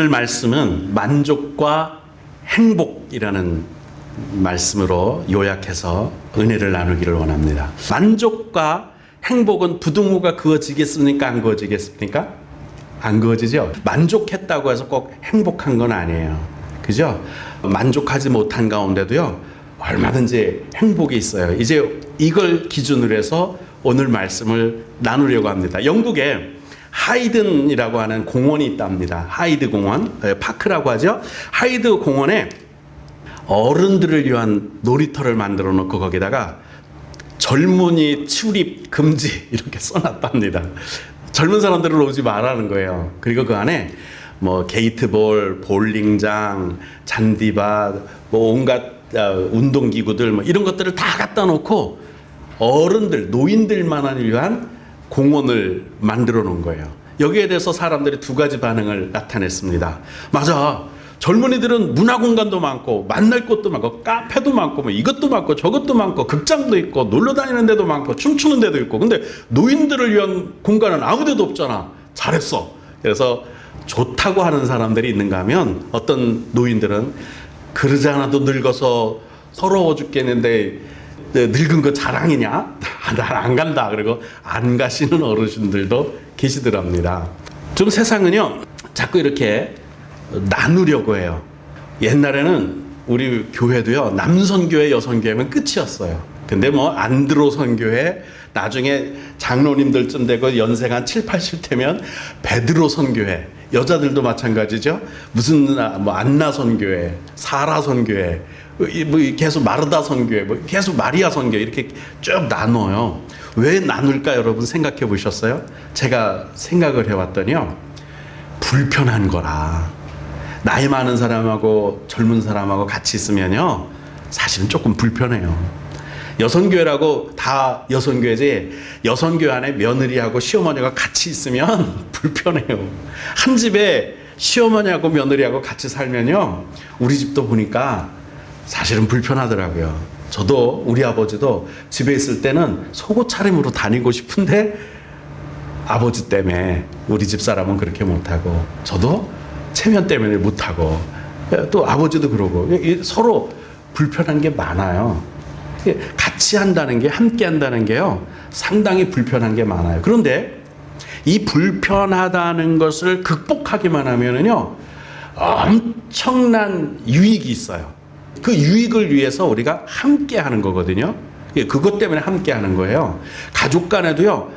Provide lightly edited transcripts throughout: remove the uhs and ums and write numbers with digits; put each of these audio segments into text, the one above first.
오늘 말씀은 만족과 행복이라는 말씀으로 요약해서 은혜를 나누기를 원합니다. 만족과 행복은 부등호가 그어지겠습니까? 안 그어지겠습니까? 안 그어지죠? 만족했다고 해서 꼭 행복한 건 아니에요. 그죠? 만족하지 못한 가운데도요, 얼마든지 행복이 있어요. 이제 이걸 기준으로 해서 오늘 말씀을 나누려고 합니다. 영국에 하이든이라고 하는 공원이 있답니다. 하이드 공원, 파크라고 하죠. 하이드 공원에 어른들을 위한 놀이터를 만들어 놓고 거기다가 젊은이 출입 금지 이렇게 써놨답니다. 젊은 사람들을 오지 말라는 거예요. 그리고 그 안에 뭐 게이트볼, 볼링장, 잔디밭, 뭐 온갖 운동기구들 뭐 이런 것들을 다 갖다 놓고 어른들, 노인들만을 위한 공원을 만들어 놓은 거예요. 여기에 대해서 사람들이 두 가지 반응을 나타냈습니다. 맞아. 젊은이들은 문화공간도 많고 만날 곳도 많고 카페도 많고 뭐 이것도 많고 저것도 많고 극장도 있고 놀러 다니는 데도 많고 춤추는 데도 있고, 근데 노인들을 위한 공간은 아무 데도 없잖아. 잘했어. 그래서 좋다고 하는 사람들이 있는가 하면 어떤 노인들은 그러지 않아도 늙어서 서러워 죽겠는데 늙은 거 자랑이냐? 난 안 간다. 그리고 안 가시는 어르신들도 계시더랍니다. 좀 세상은요, 자꾸 이렇게 나누려고 해요. 옛날에는 우리 교회도요, 남선교회, 여선교회면 끝이었어요. 근데 뭐 안드로 선교회, 나중에 장로님들쯤 되고 연세가 한 7, 80대면 베드로 선교회, 여자들도 마찬가지죠. 무슨 뭐 안나 선교회, 사라 선교회, 뭐 계속 마르다 선교회, 뭐 계속 마리아 선교회 이렇게 쭉 나눠요. 왜 나눌까 여러분 생각해 보셨어요? 제가 생각을 해왔더니요, 불편한 거라. 나이 많은 사람하고 젊은 사람하고 같이 있으면요, 사실은 조금 불편해요. 여선교회라고 다 여선교회지, 여선교회 안에 며느리하고 시어머니가 같이 있으면 불편해요. 한 집에 시어머니하고 며느리하고 같이 살면요, 우리 집도 보니까 사실은 불편하더라고요. 저도 우리 아버지도 집에 있을 때는 속옷 차림으로 다니고 싶은데 아버지 때문에 우리 집 사람은 그렇게 못하고, 저도 체면 때문에 못하고, 또 아버지도 그러고, 서로 불편한 게 많아요. 같이 한다는 게, 함께 한다는 게요, 상당히 불편한 게 많아요. 그런데 이 불편하다는 것을 극복하기만 하면은요, 엄청난 유익이 있어요. 그 유익을 위해서 우리가 함께 하는 거거든요. 그것 때문에 함께 하는 거예요. 가족 간에도요,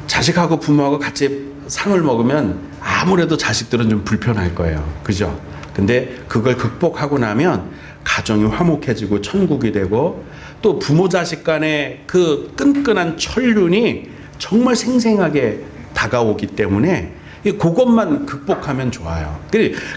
자식하고 부모하고 같이 상을 먹으면 아무래도 자식들은 좀 불편할 거예요. 그죠? 근데 그걸 극복하고 나면 가정이 화목해지고 천국이 되고, 또 부모 자식 간의 그 끈끈한 천륜이 정말 생생하게 다가오기 때문에 그것만 극복하면 좋아요.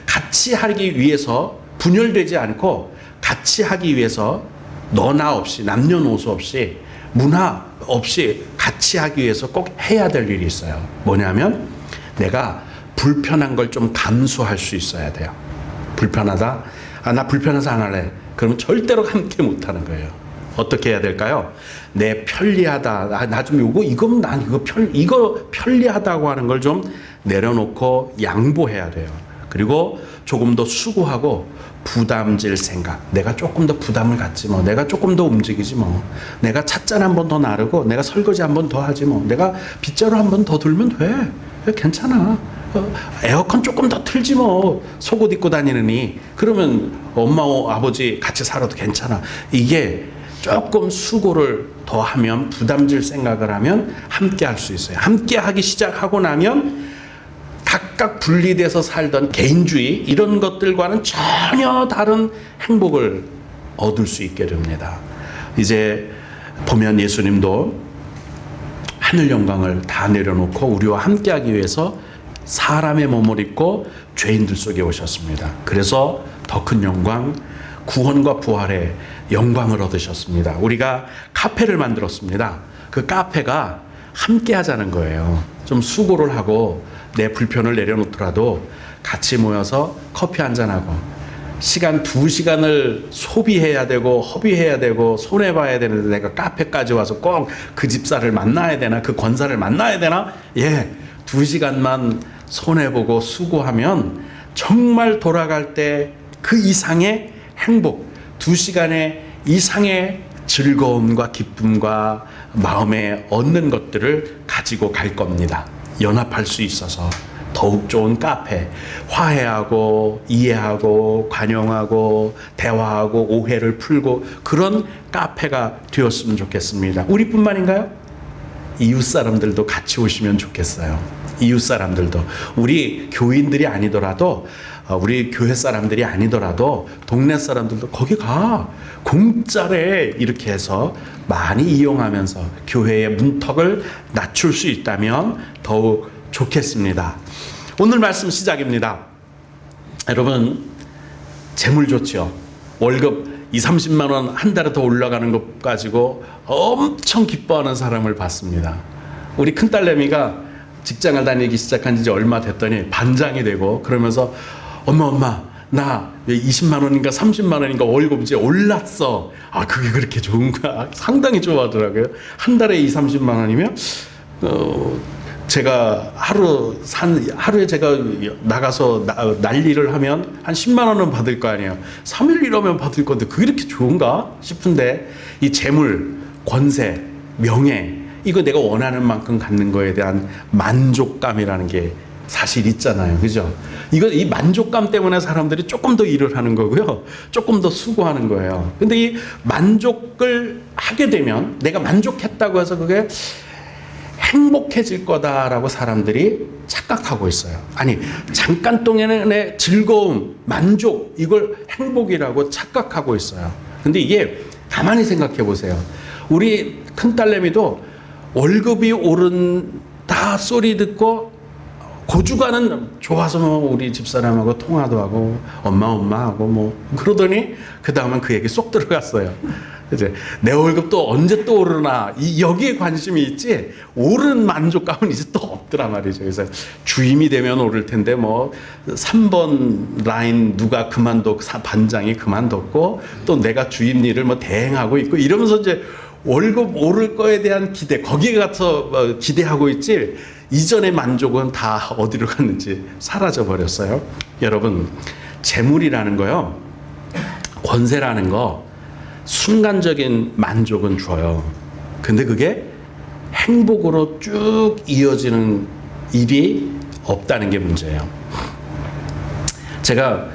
같이 하기 위해서 분열되지 않고 같이 하기 위해서 너나 없이, 남녀노소 없이, 문화 없이 같이 하기 위해서 꼭 해야 될 일이 있어요. 뭐냐면 내가 불편한 걸 좀 감수할 수 있어야 돼요. 불편하다? 나 불편해서 안 할래. 그러면 절대로 함께 못 하는 거예요. 어떻게 해야 될까요? 내 편리하다. 나 좀 이거면 난 이거 편리하다고 하는 걸 좀 내려놓고 양보해야 돼요. 그리고 조금 더 수고하고 부담질 생각. 내가 조금 더 부담을 갖지 뭐. 내가 조금 더 움직이지 뭐. 내가 찻잔 한 번 더 나르고, 내가 설거지 한 번 더 하지 뭐. 내가 빗자루 한 번 더 들면 돼. 괜찮아. 에어컨 조금 더 틀지 뭐. 속옷 입고 다니느니. 그러면 엄마, 아버지 같이 살아도 괜찮아. 이게 조금 수고를 더 하면, 부담질 생각을 하면 함께 할 수 있어요. 함께 하기 시작하고 나면 각각 분리돼서 살던 개인주의, 이런 것들과는 전혀 다른 행복을 얻을 수 있게 됩니다. 이제 보면 예수님도 하늘 영광을 다 내려놓고 우리와 함께하기 위해서 사람의 몸을 입고 죄인들 속에 오셨습니다. 그래서 더 큰 영광, 구원과 부활의 영광을 얻으셨습니다. 우리가 카페를 만들었습니다. 그 카페가 함께 하자는 거예요. 좀 수고를 하고 내 불편을 내려놓더라도 같이 모여서 커피 한잔하고, 시간 2시간을 소비해야 되고 허비해야 되고 손해봐야 되는데 내가 카페까지 와서 꼭 그 집사를 만나야 되나, 그 권사를 만나야 되나? 2시간만 손해보고 수고하면 정말 돌아갈 때 그 이상의 행복, 2시간의 이상의 즐거움과 기쁨과 마음에 얻는 것들을 가지고 갈 겁니다. 연합할 수 있어서 더욱 좋은 카페, 화해하고 이해하고 관용하고 대화하고 오해를 풀고 그런 카페가 되었으면 좋겠습니다. 우리뿐만인가요? 이웃 사람들도 같이 오시면 좋겠어요. 이웃 사람들도, 우리 교인들이 아니더라도, 우리 교회 사람들이 아니더라도 동네 사람들도 거기 가, 공짜래, 이렇게 해서 많이 이용하면서 교회의 문턱을 낮출 수 있다면 더욱 좋겠습니다. 오늘 말씀 시작입니다. 여러분, 재물 좋죠. 월급 20-30만 원 한 달에 더 올라가는 것 가지고 엄청 기뻐하는 사람을 봤습니다. 우리 큰딸내미가 직장을 다니기 시작한 지 얼마 됐더니 반장이 되고, 그러면서 엄마 나 20만 원인가 30만 원인가 월급 이제 올랐어. 아, 그게 그렇게 좋은가? 상당히 좋아하더라고요. 한 달에 20-30만 원이면 제가 하루에 제가 나가서 난리를 하면 한 10만 원은 받을 거 아니에요. 3일 일하면 받을 건데 그게 이렇게 좋은가 싶은데, 이 재물, 권세, 명예, 이거 내가 원하는 만큼 갖는 거에 대한 만족감이라는 게 사실 있잖아요. 그죠? 이 만족감 때문에 사람들이 조금 더 일을 하는 거고요. 조금 더 수고하는 거예요. 근데 이 만족을 하게 되면, 내가 만족했다고 해서 그게 행복해질 거다라고 사람들이 착각하고 있어요. 아니, 잠깐 동안의 즐거움, 만족, 이걸 행복이라고 착각하고 있어요. 근데 이게 가만히 생각해 보세요. 우리 큰딸내미도 월급이 오른다 소리 듣고 고주가는 좋아서 뭐 우리 집사람하고 통화도 하고 엄마 하고 뭐 그러더니 그 다음은 그 얘기 쏙 들어갔어요. 이제 내 월급 또 언제 또 오르나, 여기에 관심이 있지 오른 만족감은 이제 또 없더라 말이죠. 그래서 주임이 되면 오를 텐데 뭐 3번 라인 누가 반장이 그만뒀고 또 내가 주임 일을 뭐 대행하고 있고 이러면서 이제 월급 오를 거에 대한 기대, 거기에 가서 기대하고 있지, 이전의 만족은 다 어디로 갔는지 사라져 버렸어요. 여러분, 재물이라는 거요, 권세라는 거 순간적인 만족은 줘요. 근데 그게 행복으로 쭉 이어지는 일이 없다는 게 문제예요. 제가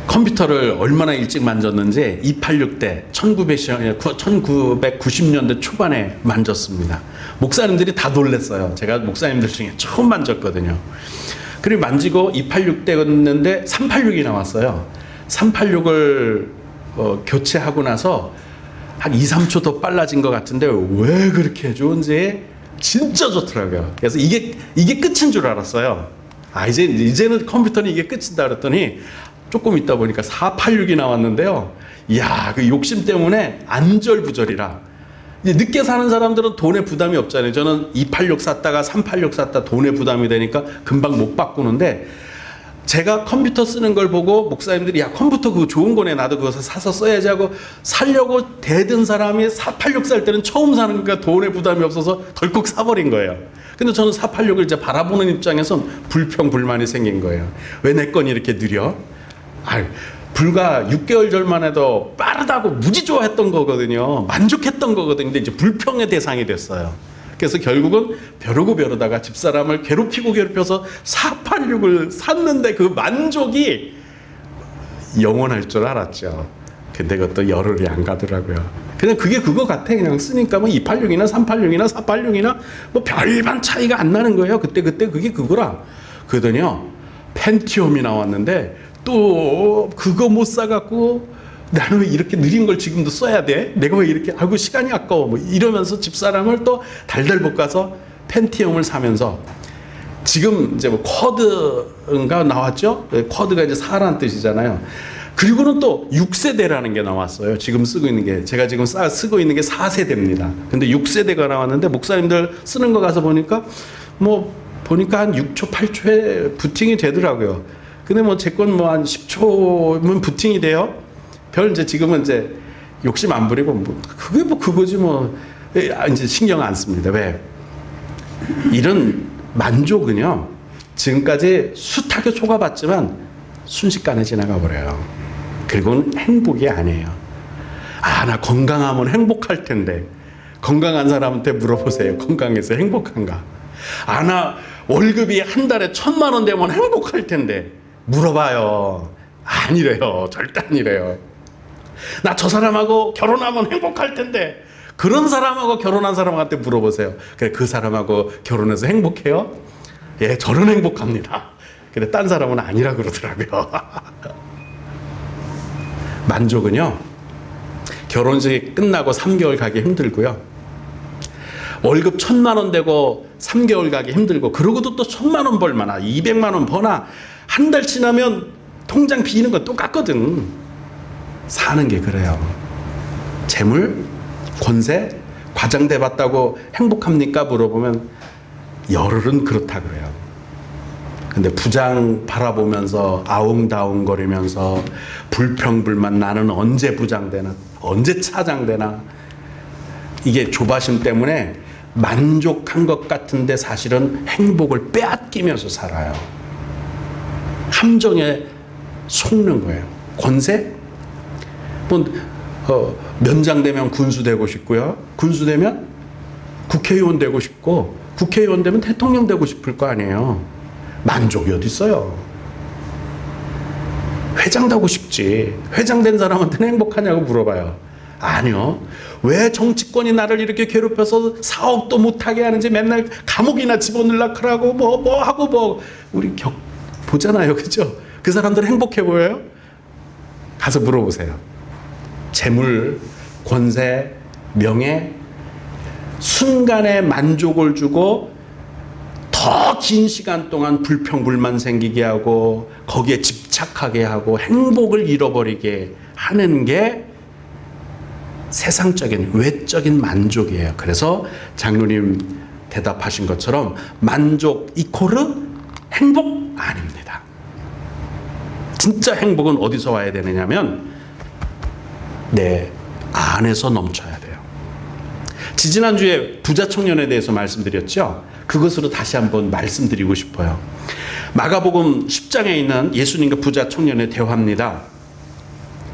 컴퓨터를 얼마나 일찍 만졌는지 286대 1990년대 초반에 만졌습니다. 목사님들이 다 놀랐어요. 제가 목사님들 중에 처음 만졌거든요. 그리고 만지고 286대였는데 386이 나왔어요. 386을 교체하고 나서 한 2-3초 더 빨라진 것 같은데 왜 그렇게 좋은지 진짜 좋더라고요. 그래서 이게 끝인 줄 알았어요. 이제는 컴퓨터는 이게 끝이다 그랬더니 조금 있다 보니까 486이 나왔는데요. 이야, 그 욕심 때문에 안절부절이라. 이제 늦게 사는 사람들은 돈에 부담이 없잖아요. 저는 286 샀다가 386 샀다 돈에 부담이 되니까 금방 못 바꾸는데, 제가 컴퓨터 쓰는 걸 보고 목사님들이 야, 컴퓨터 그거 좋은 거네, 나도 그거 사서 써야지 하고 사려고 대든 사람이 486 살 때는 처음 사는 거니까 돈에 부담이 없어서 덜컥 사버린 거예요. 근데 저는 486을 이제 바라보는 입장에선 불평불만이 생긴 거예요. 왜 내 건 이렇게 느려? 불과 6개월 전만 해도 빠르다고 무지 좋아했던 거거든요. 만족했던 거거든요. 근데 이제 불평의 대상이 됐어요. 그래서 결국은 벼르다가 집사람을 괴롭혀서 486을 샀는데 그 만족이 영원할 줄 알았죠. 근데 그것도 열흘이 안 가더라고요. 그냥 그게 그거 같아. 그냥 쓰니까 뭐 286이나 386이나 486이나 뭐 별반 차이가 안 나는 거예요. 그때 그게 그거라. 그러더니요, 펜티엄이 나왔는데 또 그거 못 사갖고 나는 왜 이렇게 느린 걸 지금도 써야 돼? 내가 왜 이렇게 시간이 아까워, 뭐 이러면서 집사람을 또 달달 볶아서 펜티엄을 사면서, 지금 이제 뭐 쿼드인가 나왔죠? 쿼드가 이제 4라는 뜻이잖아요. 그리고는 또 6세대라는 게 나왔어요. 지금 쓰고 있는 게, 제가 지금 쓰고 있는 게 4세대입니다. 근데 6세대가 나왔는데 목사님들 쓰는 거 가서 보니까 한 6초 8초에 부팅이 되더라고요. 근데 뭐 제 건 뭐 한 10초면 부팅이 돼요. 이제 지금은 이제 욕심 안 부리고 그게 그거지 이제 신경 안 씁니다. 왜? 이런 만족은요, 지금까지 숱하게 속아봤지만 순식간에 지나가 버려요. 그리고는 행복이 아니에요. 나 건강하면 행복할 텐데. 건강한 사람한테 물어보세요. 건강해서 행복한가? 나 월급이 한 달에 1,000만 원 되면 행복할 텐데. 물어봐요. 아니래요. 절대 아니래요. 나 저 사람하고 결혼하면 행복할 텐데. 그런 사람하고 결혼한 사람한테 물어보세요. 그래, 그 사람하고 결혼해서 행복해요? 예, 저는 행복합니다. 근데 딴 사람은 아니라 그러더라고요. 만족은요, 결혼식 끝나고 3개월 가기 힘들고요, 월급 1,000만 원 되고 3개월 가기 힘들고, 그러고도 또 1,000만 원 벌거나 200만 원 버나 한 달 지나면 통장 비는 건 똑같거든. 사는 게 그래요. 재물, 권세, 과장돼 봤다고 행복합니까? 물어보면 열흘은 그렇다 그래요. 근데 부장 바라보면서 아웅다웅거리면서 불평불만, 나는 언제 부장 되나, 언제 차장 되나, 이게 조바심 때문에 만족한 것 같은데 사실은 행복을 빼앗기면서 살아요. 함정에 속는 거예요. 권세? 면장 되면 군수 되고 싶고요, 군수 되면 국회의원 되고 싶고, 국회의원 되면 대통령 되고 싶을 거 아니에요. 만족이 어디 있어요? 회장 되고 싶지. 회장 된 사람한테는 행복하냐고 물어봐요. 아니요. 왜 정치권이 나를 이렇게 괴롭혀서 사업도 못하게 하는지, 맨날 감옥이나 집어넣으려고 하고 뭐 하고 우리 보잖아요. 그죠? 그 사람들은 행복해 보여요? 가서 물어보세요. 재물, 권세, 명예, 순간의 만족을 주고 더 긴 시간 동안 불평불만 생기게 하고 거기에 집착하게 하고 행복을 잃어버리게 하는 게 세상적인 외적인 만족이에요. 그래서 장로님 대답하신 것처럼 만족 이코르 행복 아닙니다. 진짜 행복은 어디서 와야 되느냐면 내 안에서 넘쳐야 돼요. 지지난주에 부자 청년에 대해서 말씀드렸죠. 그것으로 다시 한번 말씀드리고 싶어요. 마가복음 10장에 있는 예수님과 부자 청년의 대화입니다.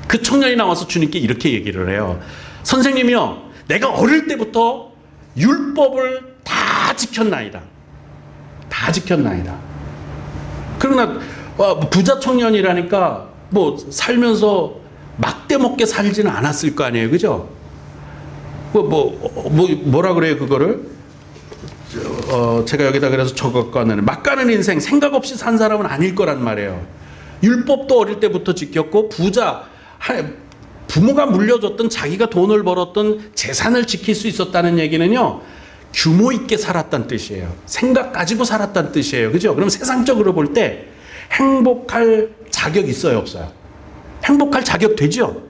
그 청년이 나와서 주님께 이렇게 얘기를 해요. 선생님이요, 내가 어릴 때부터 율법을 다 지켰나이다. 다 지켰나이다. 그러나 부자 청년이라니까 뭐 살면서 막대 먹게 살지는 않았을 거 아니에요. 그죠? 뭐라 그래요, 그거를? 제가 여기다 그래서 적었거든요. 막 가는 인생, 생각 없이 산 사람은 아닐 거란 말이에요. 율법도 어릴 때부터 지켰고, 부모가 물려줬던, 자기가 돈을 벌었던 재산을 지킬 수 있었다는 얘기는요, 규모 있게 살았다는 뜻이에요. 생각 가지고 살았다는 뜻이에요. 그죠? 그럼 세상적으로 볼 때 행복할 자격 있어요, 없어요? 행복할 자격 되죠?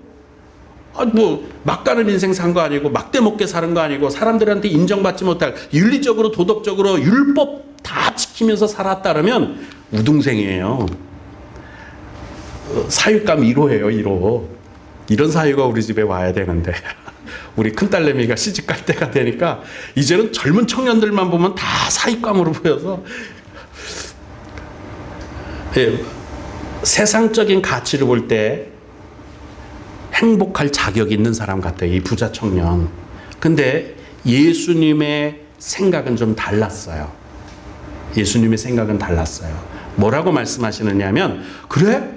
막 가는 인생 산 거 아니고, 막대 먹게 사는 거 아니고, 사람들한테 인정받지 못할, 윤리적으로 도덕적으로 율법 다 지키면서 살았다면 우등생이에요. 사육감 1호예요, 1호. 이런 사유가 우리 집에 와야 되는데 우리 큰딸내미가 시집갈 때가 되니까 이제는 젊은 청년들만 보면 다 사육감으로 보여서, 세상적인 가치를 볼 때 행복할 자격이 있는 사람 같아요, 이 부자 청년. 근데 예수님의 생각은 좀 달랐어요. 예수님의 생각은 달랐어요. 뭐라고 말씀하시느냐면, 그래?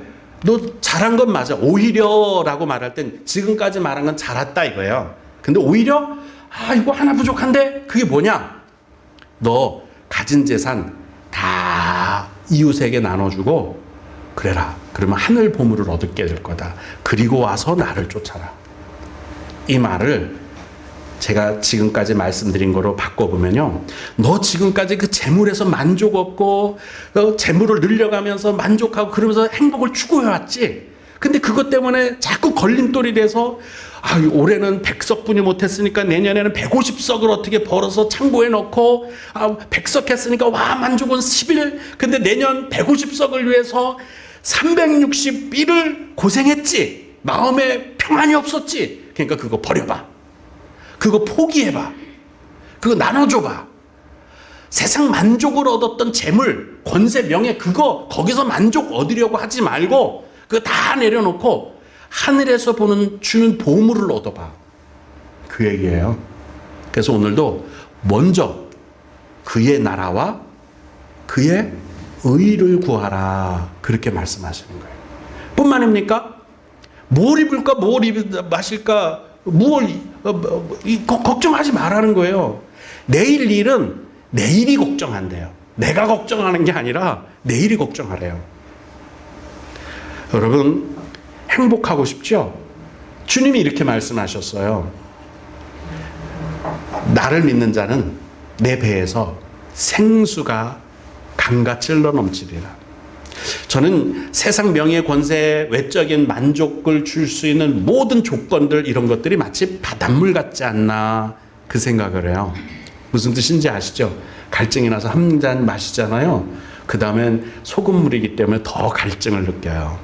너 잘한 건 맞아. 오히려 라고 말할 땐 지금까지 말한 건 잘했다 이거예요. 근데 오히려 이거 하나 부족한데, 그게 뭐냐? 너 가진 재산 다 이웃에게 나눠주고 그래라. 그러면 하늘 보물을 얻게 될 거다. 그리고 와서 나를 쫓아라. 이 말을 제가 지금까지 말씀드린 거로 바꿔보면요, 너 지금까지 그 재물에서 만족 없고 재물을 늘려가면서 만족하고 그러면서 행복을 추구해왔지. 근데 그것 때문에 자꾸 걸림돌이 돼서 올해는 100석분이 못했으니까 내년에는 150석을 어떻게 벌어서 창고에 넣고, 100석 했으니까 만족은 10일. 근데 내년 150석을 위해서 361을 고생했지. 마음에 평안이 없었지. 그러니까 그거 버려봐. 그거 포기해봐. 그거 나눠줘봐. 세상 만족을 얻었던 재물, 권세, 명예 그거 거기서 만족 얻으려고 하지 말고 그거 다 내려놓고 하늘에서 주는 보물을 얻어봐. 그 얘기예요. 그래서 오늘도 먼저 그의 나라와 그의 의를 구하라. 그렇게 말씀하시는 거예요. 뿐만 아닙니까? 뭘 입을까? 뭘 마실까? 걱정하지 말라는 거예요. 내일 일은 내일이 걱정한대요. 내가 걱정하는 게 아니라 내일이 걱정하래요. 여러분, 행복하고 싶죠? 주님이 이렇게 말씀하셨어요. 나를 믿는 자는 내 배에서 생수가 강같이 흘러 넘치리라. 저는 세상 명예, 권세, 외적인 만족을 줄 수 있는 모든 조건들 이런 것들이 마치 바닷물 같지 않나 그 생각을 해요. 무슨 뜻인지 아시죠? 갈증이 나서 한 잔 마시잖아요. 그 다음엔 소금물이기 때문에 더 갈증을 느껴요.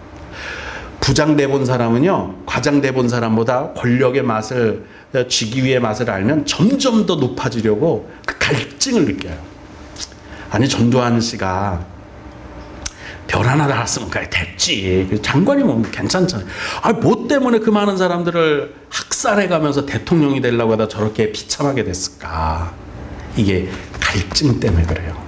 부장 돼본 사람은요, 과장 돼본 사람보다 권력의 맛을, 직위의 맛을 알면 점점 더 높아지려고 그 갈증을 느껴요. 아니, 전두환 씨가 별 하나 달았으면 그래 됐지. 장관이 뭐 괜찮잖아요. 뭐 때문에 그 많은 사람들을 학살해가면서 대통령이 되려고 하다 저렇게 비참하게 됐을까? 이게 갈증 때문에 그래요.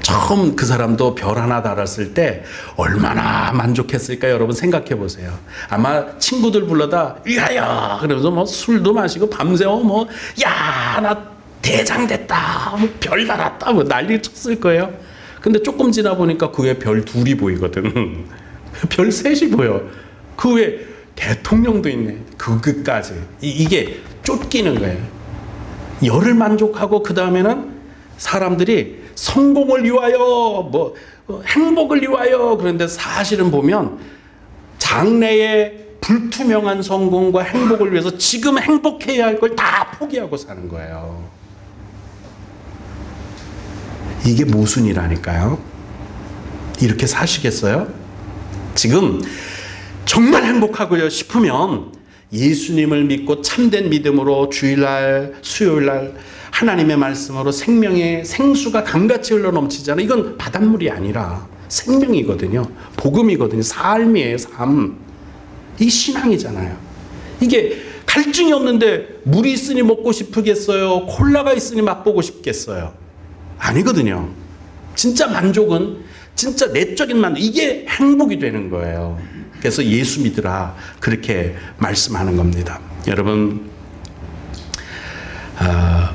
처음 그 사람도 별 하나 달았을 때 얼마나 만족했을까 여러분 생각해 보세요. 아마 친구들 불러다 위하여 그러면서 뭐 술도 마시고 밤새워 뭐 야 나 대장 됐다 뭐 별 달았다 뭐 난리 쳤을 거예요. 근데 조금 지나 보니까 그 위에 별 둘이 보이거든. 별 셋이 보여. 그 위에 대통령도 있네. 그까지 이게 쫓기는 거예요. 열을 만족하고 그 다음에는 사람들이 성공을 위하여 뭐 행복을 위하여 그런데 사실은 보면 장래의 불투명한 성공과 행복을 위해서 지금 행복해야 할 걸 다 포기하고 사는 거예요. 이게 모순이라니까요. 이렇게 사시겠어요? 지금 정말 행복하고요 싶으면 예수님을 믿고 참된 믿음으로 주일날, 수요일날 하나님의 말씀으로 생명의 생수가 강같이 흘러 넘치잖아요. 이건 바닷물이 아니라 생명이거든요. 복음이거든요. 삶이에요. 삶. 이 신앙이잖아요. 이게 갈증이 없는데 물이 있으니 먹고 싶겠어요? 콜라가 있으니 맛보고 싶겠어요? 아니거든요. 진짜 만족은 진짜 내적인 만족. 이게 행복이 되는 거예요. 그래서 예수 믿으라 그렇게 말씀하는 겁니다. 여러분,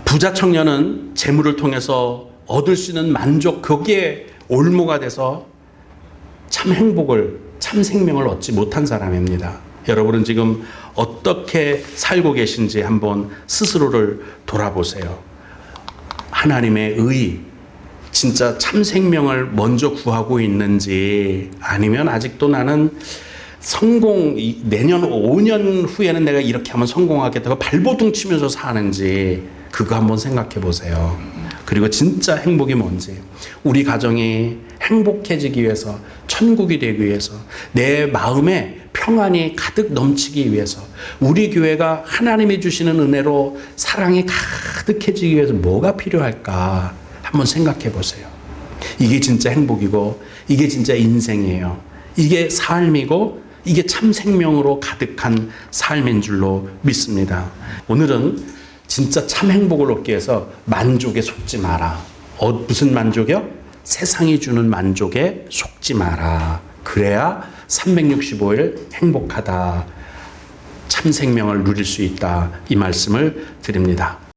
부자 청년은 재물을 통해서 얻을 수 있는 만족 거기에 올무가 돼서 참 행복을 참 생명을 얻지 못한 사람입니다. 여러분은 지금 어떻게 살고 계신지 한번 스스로를 돌아보세요. 하나님의 의 진짜 참 생명을 먼저 구하고 있는지 아니면 아직도 나는 성공 내년 5년 후에는 내가 이렇게 하면 성공하겠다고 발버둥 치면서 사는지 그거 한번 생각해 보세요. 그리고 진짜 행복이 뭔지 우리 가정이 행복해지기 위해서 천국이 되기 위해서 내 마음에 평안이 가득 넘치기 위해서 우리 교회가 하나님이 주시는 은혜로 사랑이 가득해지기 위해서 뭐가 필요할까 한번 생각해 보세요. 이게 진짜 행복이고 이게 진짜 인생이에요. 이게 삶이고 이게 참 생명으로 가득한 삶인 줄로 믿습니다. 오늘은 진짜 참 행복을 얻기 위해서 만족에 속지 마라. 무슨 만족이요? 세상이 주는 만족에 속지 마라. 그래야 365일 행복하다. 참 생명을 누릴 수 있다. 이 말씀을 드립니다.